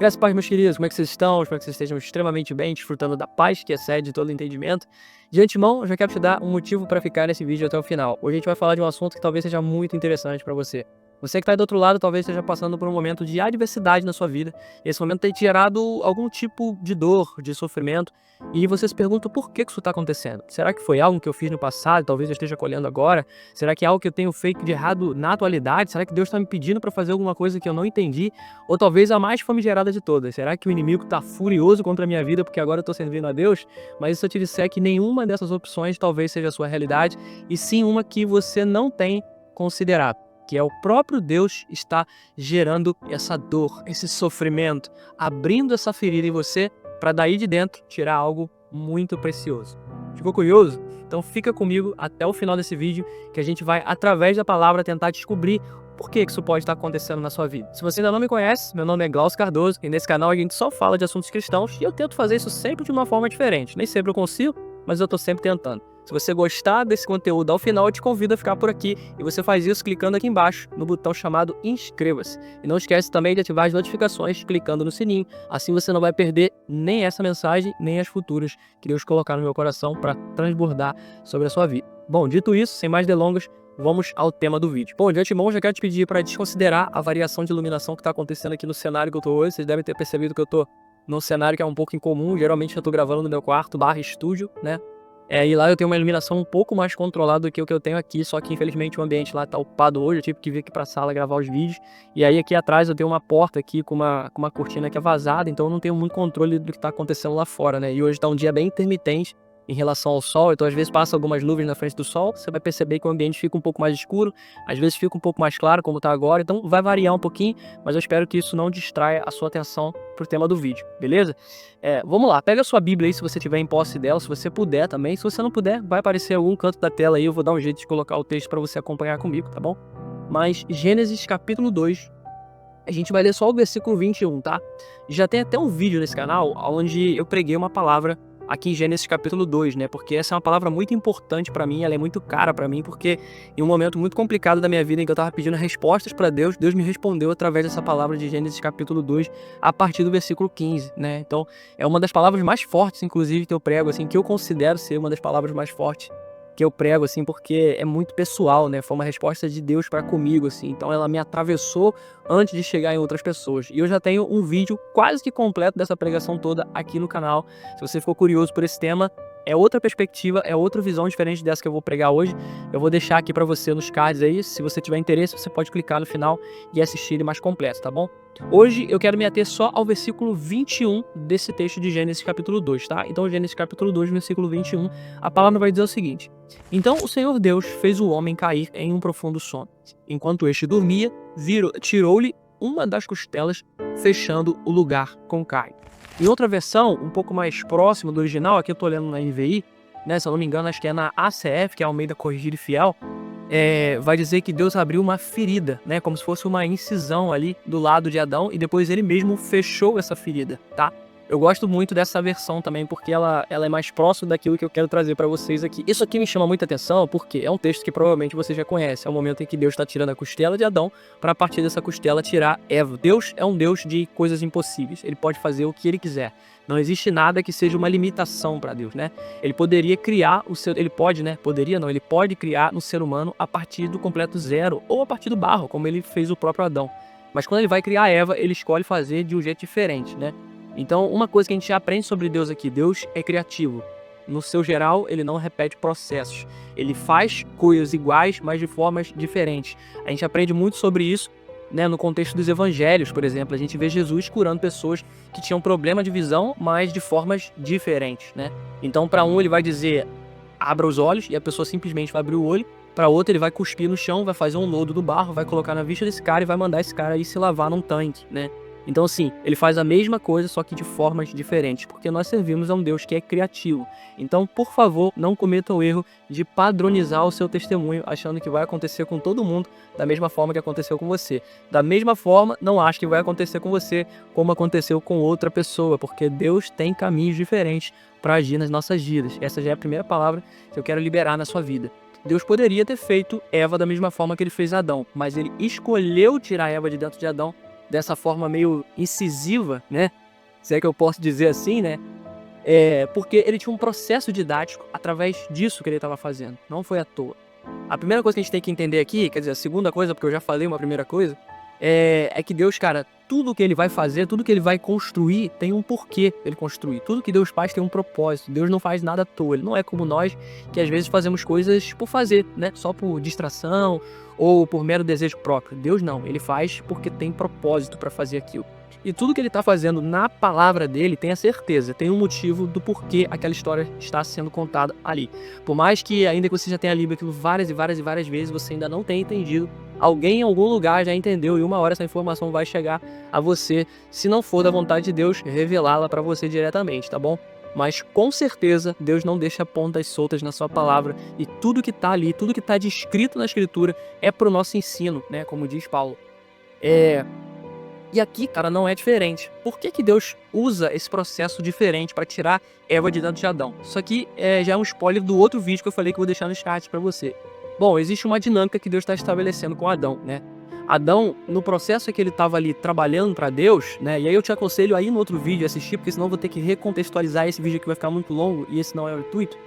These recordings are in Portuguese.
Graças a paz, meus queridos, como é que vocês estão? Espero que vocês estejam extremamente bem, desfrutando da paz que excede todo entendimento. De antemão, eu já quero te dar um motivo para ficar nesse vídeo até o final. Hoje a gente vai falar de um assunto que talvez seja muito interessante para você. Você que está aí do outro lado talvez esteja passando por um momento de adversidade na sua vida. Esse momento tem te gerado algum tipo de dor, de sofrimento, e você se pergunta por que isso está acontecendo. Será que foi algo que eu fiz no passado, talvez eu esteja colhendo agora? Será que é algo que eu tenho feito de errado na atualidade? Será que Deus está me pedindo para fazer alguma coisa que eu não entendi? Ou talvez a mais famigerada de todas: será que o inimigo está furioso contra a minha vida porque agora eu estou servindo a Deus? Mas se eu te disser que nenhuma dessas opções talvez seja a sua realidade, e sim uma que você não tem considerado, que é o próprio Deus está gerando essa dor, esse sofrimento, abrindo essa ferida em você para daí de dentro tirar algo muito precioso. Ficou curioso? Então fica comigo até o final desse vídeo, que a gente vai, através da palavra, tentar descobrir por que isso pode estar acontecendo na sua vida. Se você ainda não me conhece, meu nome é Glaucio Cardoso e nesse canal a gente só fala de assuntos cristãos e eu tento fazer isso sempre de uma forma diferente. Nem sempre eu consigo, mas eu tô sempre tentando. Se você gostar desse conteúdo ao final, eu te convido a ficar por aqui e você faz isso clicando aqui embaixo no botão chamado inscreva-se. E não esquece também de ativar as notificações clicando no sininho, assim você não vai perder nem essa mensagem, nem as futuras que Deus colocar no meu coração para transbordar sobre a sua vida. Bom, dito isso, sem mais delongas, vamos ao tema do vídeo. Bom, de antemão, já quero te pedir para desconsiderar a variação de iluminação que está acontecendo aqui no cenário que eu estou hoje. Vocês devem ter percebido que eu estou num cenário que é um pouco incomum. Geralmente eu estou gravando no meu quarto / estúdio, né? E lá eu tenho uma iluminação um pouco mais controlada do que o que eu tenho aqui, só que infelizmente o ambiente lá tá ocupado hoje, eu tive que vir aqui pra sala gravar os vídeos. E aí aqui atrás eu tenho uma porta aqui com uma cortina que é vazada, então eu não tenho muito controle do que tá acontecendo lá fora, né? E hoje tá um dia bem intermitente em relação ao sol, então às vezes passa algumas nuvens na frente do sol, você vai perceber que o ambiente fica um pouco mais escuro, às vezes fica um pouco mais claro, como tá agora, então vai variar um pouquinho, mas eu espero que isso não distraia a sua atenção pro tema do vídeo, beleza? Vamos lá, pega a sua Bíblia aí se você tiver em posse dela, se você puder também. Se você não puder, vai aparecer em algum canto da tela aí, eu vou dar um jeito de colocar o texto para você acompanhar comigo, tá bom? Mas Gênesis capítulo 2, a gente vai ler só o versículo 21, tá? Já tem até um vídeo nesse canal onde eu preguei uma palavra aqui em Gênesis capítulo 2, né? Porque essa é uma palavra muito importante para mim, ela é muito cara para mim, porque em um momento muito complicado da minha vida em que eu tava pedindo respostas para Deus, Deus me respondeu através dessa palavra de Gênesis capítulo 2, a partir do versículo 15, né? Então, é uma das palavras mais fortes, inclusive, que eu prego, assim, que eu considero ser uma das palavras mais fortes que eu prego, assim, porque é muito pessoal, né? Foi uma resposta de Deus para comigo, assim. Então ela me atravessou antes de chegar em outras pessoas. E eu já tenho um vídeo quase que completo dessa pregação toda aqui no canal. Se você for curioso por esse tema, é outra perspectiva, é outra visão diferente dessa que eu vou pregar hoje. Eu vou deixar aqui para você nos cards aí. Se você tiver interesse, você pode clicar no final e assistir ele mais completo, tá bom? Hoje eu quero me ater só ao versículo 21 desse texto de Gênesis capítulo 2, tá? Então Gênesis capítulo 2, versículo 21, a palavra vai dizer o seguinte: então o Senhor Deus fez o homem cair em um profundo sono. Enquanto este dormia, tirou-lhe uma das costelas, fechando o lugar com carne. Em outra versão, um pouco mais próxima do original, aqui eu tô lendo na NVI, né, se eu não me engano, acho que é na ACF, que é Almeida Corrigida e Fiel, vai dizer que Deus abriu uma ferida, né, como se fosse uma incisão ali do lado de Adão, e depois ele mesmo fechou essa ferida, tá? Eu gosto muito dessa versão também, porque ela é mais próxima daquilo que eu quero trazer para vocês aqui. Isso aqui me chama muita atenção, porque é um texto que provavelmente você já conhece. É o momento em que Deus está tirando a costela de Adão, para a partir dessa costela tirar Eva. Deus é um Deus de coisas impossíveis. Ele pode fazer o que ele quiser. Não existe nada que seja uma limitação para Deus, né? Ele poderia criar o ser, ele pode, né? Poderia não, ele pode criar no ser humano a partir do completo zero, ou a partir do barro, como ele fez o próprio Adão. Mas quando ele vai criar Eva, ele escolhe fazer de um jeito diferente, né? Então, uma coisa que a gente já aprende sobre Deus aqui: Deus é criativo. No seu geral, ele não repete processos. Ele faz coisas iguais, mas de formas diferentes. A gente aprende muito sobre isso, né, no contexto dos evangelhos, por exemplo. A gente vê Jesus curando pessoas que tinham problema de visão, mas de formas diferentes, né? Então, para um, ele vai dizer: abra os olhos, e a pessoa simplesmente vai abrir o olho. Para outro, ele vai cuspir no chão, vai fazer um lodo do barro, vai colocar na vista desse cara e vai mandar esse cara ir se lavar num tanque, né? Então, assim, ele faz a mesma coisa, só que de formas diferentes, porque nós servimos a um Deus que é criativo. Então, por favor, não cometa o erro de padronizar o seu testemunho, achando que vai acontecer com todo mundo da mesma forma que aconteceu com você. Da mesma forma, não ache que vai acontecer com você como aconteceu com outra pessoa, porque Deus tem caminhos diferentes para agir nas nossas vidas. Essa já é a primeira palavra que eu quero liberar na sua vida. Deus poderia ter feito Eva da mesma forma que ele fez Adão, mas ele escolheu tirar Eva de dentro de Adão dessa forma meio incisiva, né? Se é que eu posso dizer assim, né? Porque ele tinha um processo didático através disso que ele estava fazendo. Não foi à toa. A primeira coisa que a gente tem que entender aqui, quer dizer, a segunda coisa, porque eu já falei uma primeira coisa, é que Deus, cara, tudo que ele vai fazer, tudo que ele vai construir, tem um porquê ele construir. Tudo que Deus faz tem um propósito. Deus não faz nada à toa. Ele não é como nós, que às vezes fazemos coisas por fazer, né? Só por distração ou por mero desejo próprio. Deus não, ele faz porque tem propósito para fazer aquilo. E tudo que ele está fazendo na palavra dele, tenha certeza, tem um motivo do porquê aquela história está sendo contada ali. Por mais que ainda que você já tenha lido aquilo várias e várias e várias vezes, você ainda não tenha entendido, alguém em algum lugar já entendeu e uma hora essa informação vai chegar a você, se não for da vontade de Deus, revelá-la para você diretamente, tá bom? Mas com certeza Deus não deixa pontas soltas na sua palavra e tudo que está ali, tudo que está descrito na escritura é para o nosso ensino, né? Como diz Paulo. E aqui, cara, não é diferente. Por que que Deus usa esse processo diferente para tirar Eva de dentro de Adão? Isso aqui já é um spoiler do outro vídeo que eu falei que eu vou deixar no chat para você. Bom, existe uma dinâmica que Deus está estabelecendo com Adão, né? Adão, no processo que ele estava ali trabalhando para Deus, né? E aí eu te aconselho aí no outro vídeo assistir, porque senão eu vou ter que recontextualizar esse vídeo que vai ficar muito longo e esse não é o intuito.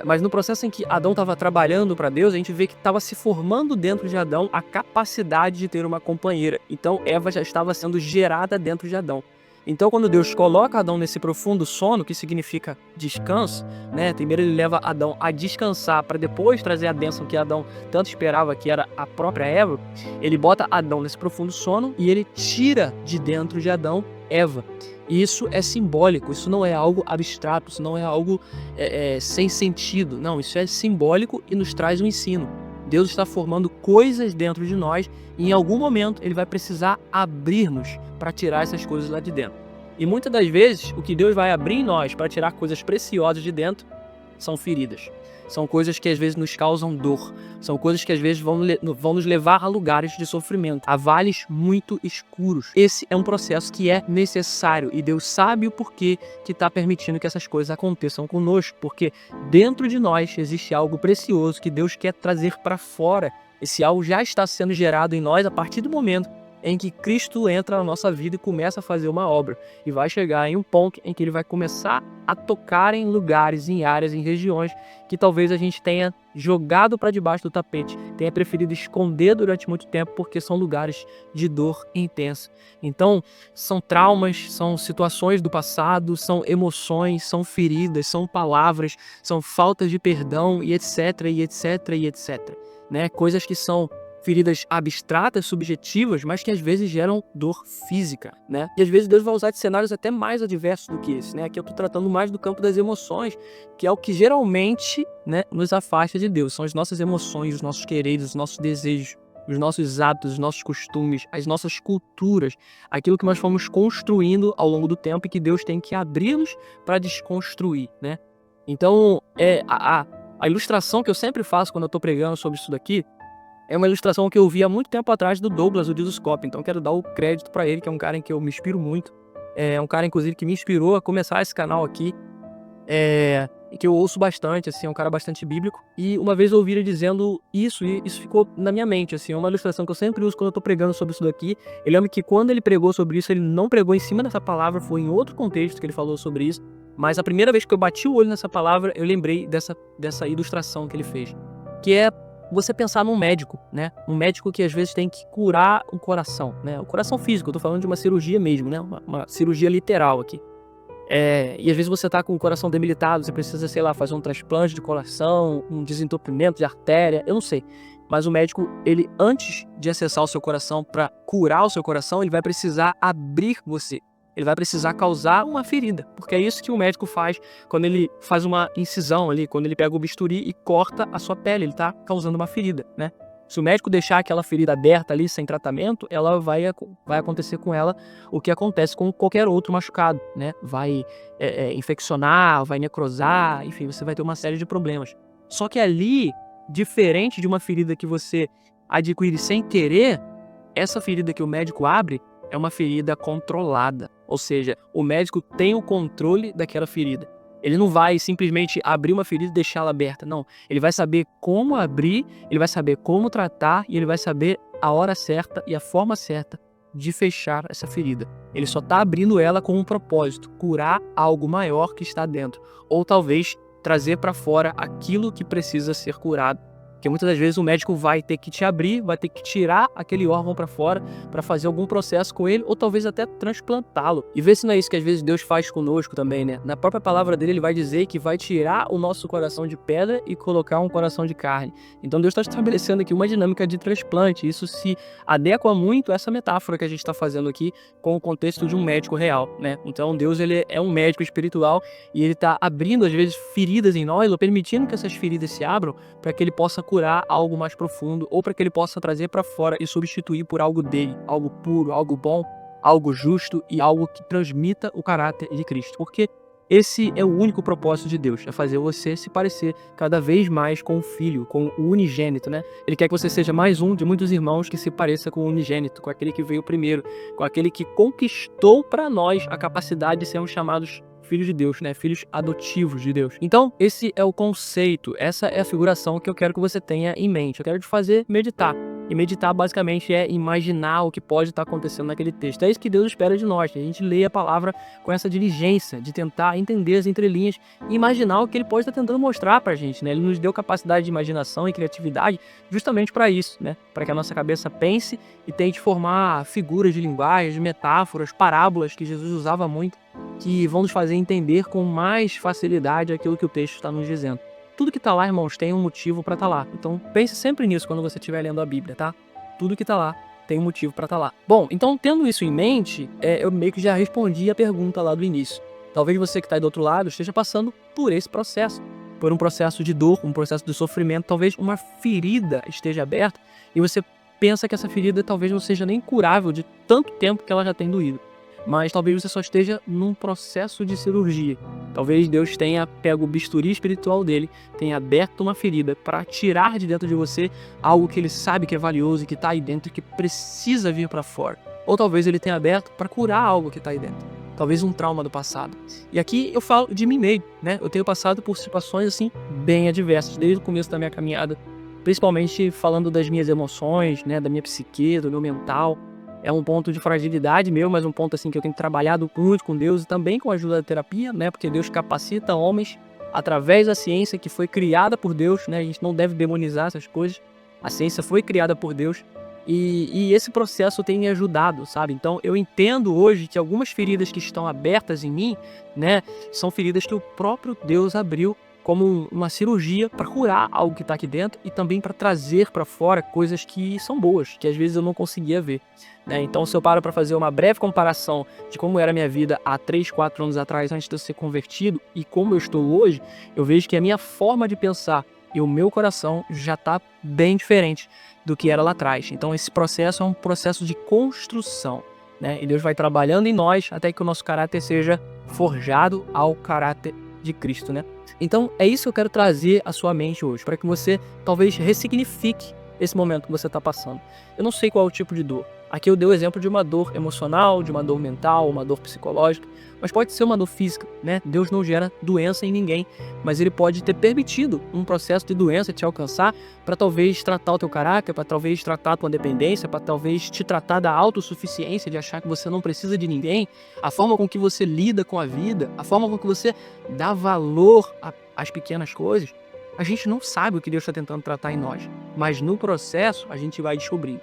Mas no processo em que Adão estava trabalhando para Deus, a gente vê que estava se formando dentro de Adão a capacidade de ter uma companheira. Então Eva já estava sendo gerada dentro de Adão. Então quando Deus coloca Adão nesse profundo sono, que significa descanso, né? Primeiro ele leva Adão a descansar para depois trazer a bênção que Adão tanto esperava, que era a própria Eva. Ele bota Adão nesse profundo sono e ele tira de dentro de Adão Eva. E isso é simbólico, isso não é algo abstrato, isso não é algo sem sentido. Não, isso é simbólico e nos traz um ensino. Deus está formando coisas dentro de nós e em algum momento ele vai precisar abrir-nos para tirar essas coisas lá de dentro. E muitas das vezes o que Deus vai abrir em nós para tirar coisas preciosas de dentro são feridas. São coisas que às vezes nos causam dor. São coisas que às vezes vão nos levar a lugares de sofrimento, a vales muito escuros. Esse é um processo que é necessário e Deus sabe o porquê que está permitindo que essas coisas aconteçam conosco. Porque dentro de nós existe algo precioso que Deus quer trazer para fora. Esse algo já está sendo gerado em nós a partir do momento em que Cristo entra na nossa vida e começa a fazer uma obra. E vai chegar em um ponto em que ele vai começar a tocar em lugares, em áreas, em regiões que talvez a gente tenha jogado para debaixo do tapete, tenha preferido esconder durante muito tempo porque são lugares de dor intensa. Então, são traumas, são situações do passado, são emoções, são feridas, são palavras, são faltas de perdão e etc, e etc, e etc. Né? Coisas que são feridas abstratas, subjetivas, mas que às vezes geram dor física, né? E às vezes Deus vai usar de cenários até mais adversos do que esse, né? Aqui eu tô tratando mais do campo das emoções, que é o que geralmente, né, nos afasta de Deus. São as nossas emoções, os nossos quereres, os nossos desejos, os nossos hábitos, os nossos costumes, as nossas culturas, aquilo que nós fomos construindo ao longo do tempo e que Deus tem que abrir-nos para desconstruir, né? Então, a ilustração que eu sempre faço quando eu tô pregando sobre isso daqui é uma ilustração que eu vi há muito tempo atrás do Douglas, o Didoscope. Então quero dar o crédito para ele, que é um cara em que eu me inspiro muito. É um cara, inclusive, que me inspirou a começar esse canal aqui. E que eu ouço bastante, assim, é um cara bastante bíblico. E uma vez eu ouvi ele dizendo isso, e isso ficou na minha mente, assim. É uma ilustração que eu sempre uso quando eu tô pregando sobre isso daqui. Eu lembro que quando ele pregou sobre isso, ele não pregou em cima dessa palavra, foi em outro contexto que ele falou sobre isso. Mas a primeira vez que eu bati o olho nessa palavra, eu lembrei dessa ilustração que ele fez. Que é você pensar num médico, né? Um médico que às vezes tem que curar o coração, né? O coração físico, eu tô falando de uma cirurgia mesmo, né? Uma cirurgia literal aqui. E às vezes você tá com o coração debilitado, você precisa, sei lá, fazer um transplante de coração, um desentupimento de artéria, eu não sei. Mas o médico, ele antes de acessar o seu coração para curar o seu coração, ele vai precisar abrir você. Ele vai precisar causar uma ferida, porque é isso que o médico faz quando ele faz uma incisão ali, quando ele pega o bisturi e corta a sua pele, ele está causando uma ferida, né? Se o médico deixar aquela ferida aberta ali sem tratamento, ela vai acontecer com ela o que acontece com qualquer outro machucado, né? Vai infeccionar, vai necrosar, enfim, você vai ter uma série de problemas. Só que ali, diferente de uma ferida que você adquire sem querer, essa ferida que o médico abre é uma ferida controlada. Ou seja, o médico tem o controle daquela ferida. Ele não vai simplesmente abrir uma ferida e deixá-la aberta, não. Ele vai saber como abrir, ele vai saber como tratar e ele vai saber a hora certa e a forma certa de fechar essa ferida. Ele só está abrindo ela com um propósito, curar algo maior que está dentro, ou talvez trazer para fora aquilo que precisa ser curado. Porque muitas das vezes o médico vai ter que te abrir, vai ter que tirar aquele órgão para fora para fazer algum processo com ele, ou talvez até transplantá-lo. E vê se não é isso que às vezes Deus faz conosco também, né? Na própria palavra dele, ele vai dizer que vai tirar o nosso coração de pedra e colocar um coração de carne. Então Deus está estabelecendo aqui uma dinâmica de transplante. Isso se adequa muito a essa metáfora que a gente está fazendo aqui com o contexto de um médico real, né? Então Deus, ele é um médico espiritual e ele está abrindo às vezes feridas em nós, ou permitindo que essas feridas se abram para que ele possa curar algo mais profundo, ou para que ele possa trazer para fora e substituir por algo dele, algo puro, algo bom, algo justo e algo que transmita o caráter de Cristo. Porque esse é o único propósito de Deus, é fazer você se parecer cada vez mais com o Filho, com o unigênito, né? Ele quer que você seja mais um de muitos irmãos que se pareça com o unigênito, com aquele que veio primeiro, com aquele que conquistou para nós a capacidade de sermos chamados filhos de Deus, né? Filhos adotivos de Deus. Então, esse é o conceito, essa é a figuração que eu quero que você tenha em mente. Eu quero te fazer meditar. E meditar basicamente é imaginar o que pode estar acontecendo naquele texto. É isso que Deus espera de nós, que a gente lê a palavra com essa diligência de tentar entender as entrelinhas e imaginar o que ele pode estar tentando mostrar pra gente, né? Ele nos deu capacidade de imaginação e criatividade justamente para isso, né? Para que a nossa cabeça pense e tente formar figuras de linguagem, metáforas, parábolas que Jesus usava muito, que vão nos fazer entender com mais facilidade aquilo que o texto está nos dizendo. Tudo que está lá, irmãos, tem um motivo para estar lá. Então pense sempre nisso quando você estiver lendo a Bíblia, tá? Tudo que está lá tem um motivo para estar lá. Bom, então tendo isso em mente, eu meio que já respondi a pergunta lá do início. Talvez você que está aí do outro lado esteja passando por esse processo, por um processo de dor, um processo de sofrimento, talvez uma ferida esteja aberta e você pensa que essa ferida talvez não seja nem curável de tanto tempo que ela já tem doído. Mas talvez você só esteja num processo de cirurgia. Talvez Deus tenha pego o bisturi espiritual dele, tenha aberto uma ferida para tirar de dentro de você algo que ele sabe que é valioso e que está aí dentro e que precisa vir para fora. Ou talvez ele tenha aberto para curar algo que está aí dentro. Talvez um trauma do passado. E aqui eu falo de mim mesmo, né? Eu tenho passado por situações assim bem adversas desde o começo da minha caminhada, principalmente falando das minhas emoções, né? Da minha psique, do meu mental. É um ponto de fragilidade meu, mas um ponto assim que eu tenho trabalhado muito com Deus e também com a ajuda da terapia, né? Porque Deus capacita homens através da ciência que foi criada por Deus, né? A gente não deve demonizar essas coisas. A ciência foi criada por Deus e esse processo tem me ajudado, sabe? Então eu entendo hoje que algumas feridas que estão abertas em mim, né? São feridas que o próprio Deus abriu como uma cirurgia para curar algo que está aqui dentro e também para trazer para fora coisas que são boas, que às vezes eu não conseguia ver, né? Então, se eu paro para fazer uma breve comparação de como era a minha vida há 3, 4 anos atrás, antes de eu ser convertido, e como eu estou hoje, eu vejo que a minha forma de pensar e o meu coração já está bem diferente do que era lá atrás. Então, esse processo é um processo de construção, né? E Deus vai trabalhando em nós até que o nosso caráter seja forjado ao caráter de Cristo, né? Então é isso que eu quero trazer à sua mente hoje, para que você talvez ressignifique esse momento que você está passando. Eu não sei qual é o tipo de dor. Aqui eu dei o exemplo de uma dor emocional, de uma dor mental, uma dor psicológica, mas pode ser uma dor física, né? Deus não gera doença em ninguém, mas ele pode ter permitido um processo de doença te alcançar para talvez tratar o teu caráter, para talvez tratar a tua dependência, para talvez te tratar da autossuficiência, de achar que você não precisa de ninguém, a forma com que você lida com a vida, a forma com que você dá valor às pequenas coisas. A gente não sabe o que Deus está tentando tratar em nós, mas no processo a gente vai descobrir.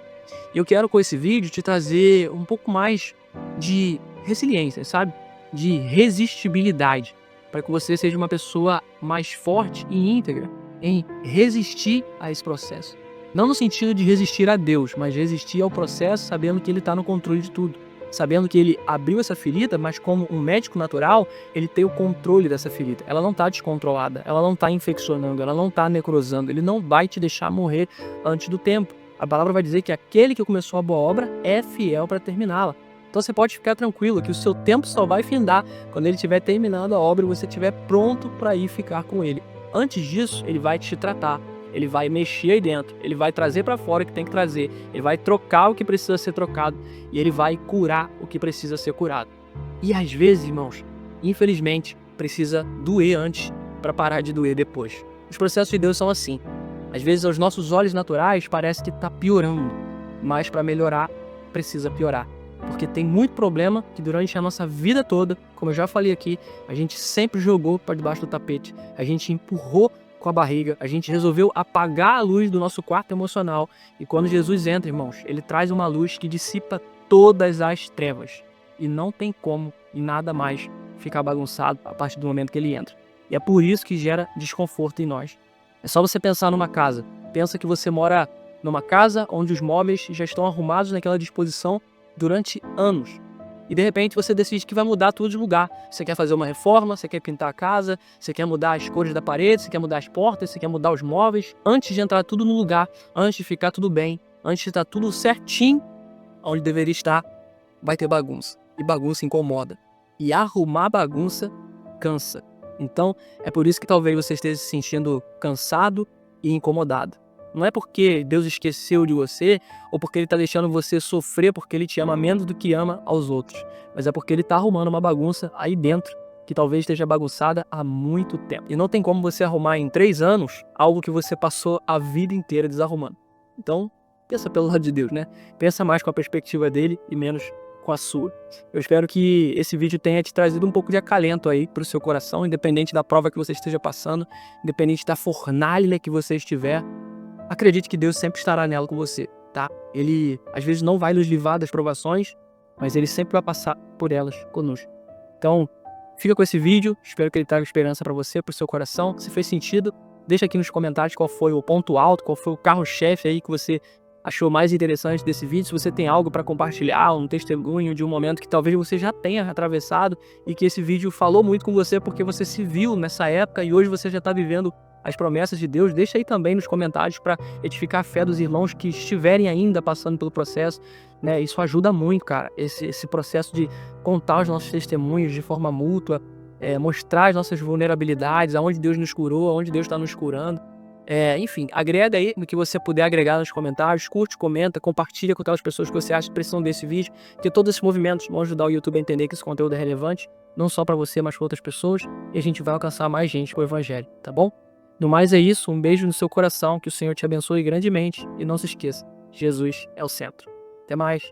E eu quero com esse vídeo te trazer um pouco mais de resiliência, sabe? De resistibilidade, para que você seja uma pessoa mais forte e íntegra em resistir a esse processo. Não no sentido de resistir a Deus, mas resistir ao processo sabendo que Ele está no controle de tudo. Sabendo que Ele abriu essa ferida, mas como um médico natural, Ele tem o controle dessa ferida. Ela não está descontrolada, ela não está infeccionando, ela não está necrosando. Ele não vai te deixar morrer antes do tempo. A palavra vai dizer que aquele que começou a boa obra é fiel para terminá-la. Então você pode ficar tranquilo que o seu tempo só vai findar quando ele estiver terminando a obra e você estiver pronto para ir ficar com ele. Antes disso, ele vai te tratar, ele vai mexer aí dentro, ele vai trazer para fora o que tem que trazer, ele vai trocar o que precisa ser trocado e ele vai curar o que precisa ser curado. E às vezes, irmãos, infelizmente, precisa doer antes para parar de doer depois. Os processos de Deus são assim. Às vezes, aos nossos olhos naturais, parece que está piorando, mas para melhorar, precisa piorar. Porque tem muito problema que durante a nossa vida toda, como eu já falei aqui, a gente sempre jogou para debaixo do tapete, a gente empurrou com a barriga, a gente resolveu apagar a luz do nosso quarto emocional. E quando Jesus entra, irmãos, ele traz uma luz que dissipa todas as trevas. E não tem como e nada mais ficar bagunçado a partir do momento que ele entra. E é por isso que gera desconforto em nós. É só você pensar numa casa. Pensa que você mora numa casa onde os móveis já estão arrumados naquela disposição durante anos. E de repente você decide que vai mudar tudo de lugar. Você quer fazer uma reforma, você quer pintar a casa, você quer mudar as cores da parede, você quer mudar as portas, você quer mudar os móveis. Antes de entrar tudo no lugar, antes de ficar tudo bem, antes de estar tudo certinho onde deveria estar, vai ter bagunça. E bagunça incomoda. E arrumar bagunça cansa. Então, é por isso que talvez você esteja se sentindo cansado e incomodado. Não é porque Deus esqueceu de você ou porque Ele está deixando você sofrer porque Ele te ama menos do que ama aos outros. Mas é porque Ele está arrumando uma bagunça aí dentro que talvez esteja bagunçada há muito tempo. E não tem como você arrumar em 3 anos algo que você passou a vida inteira desarrumando. Então, pensa pelo lado de Deus, né? Pensa mais com a perspectiva dele e menos com a sua. Eu espero que esse vídeo tenha te trazido um pouco de acalento aí para o seu coração, independente da prova que você esteja passando, independente da fornalha que você estiver. Acredite que Deus sempre estará nela com você, tá? Ele, às vezes, não vai nos livrar das provações, mas Ele sempre vai passar por elas conosco. Então, fica com esse vídeo, espero que ele traga esperança para você, para o seu coração. Se fez sentido, deixa aqui nos comentários qual foi o ponto alto, qual foi o carro-chefe aí que você achou mais interessante desse vídeo. Se você tem algo para compartilhar, um testemunho de um momento que talvez você já tenha atravessado e que esse vídeo falou muito com você porque você se viu nessa época e hoje você já está vivendo as promessas de Deus, deixa aí também nos comentários para edificar a fé dos irmãos que estiverem ainda passando pelo processo, né? Isso ajuda muito, cara, esse processo de contar os nossos testemunhos de forma mútua, mostrar as nossas vulnerabilidades, aonde Deus nos curou, aonde Deus está nos curando. Enfim, agrega aí no que você puder agregar nos comentários, curte, comenta, compartilha com aquelas pessoas que você acha que precisam desse vídeo, porque todos esses movimentos vão ajudar o YouTube a entender que esse conteúdo é relevante, não só para você, mas para outras pessoas, e a gente vai alcançar mais gente com o Evangelho, tá bom? No mais é isso, um beijo no seu coração, que o Senhor te abençoe grandemente, e não se esqueça, Jesus é o centro. Até mais!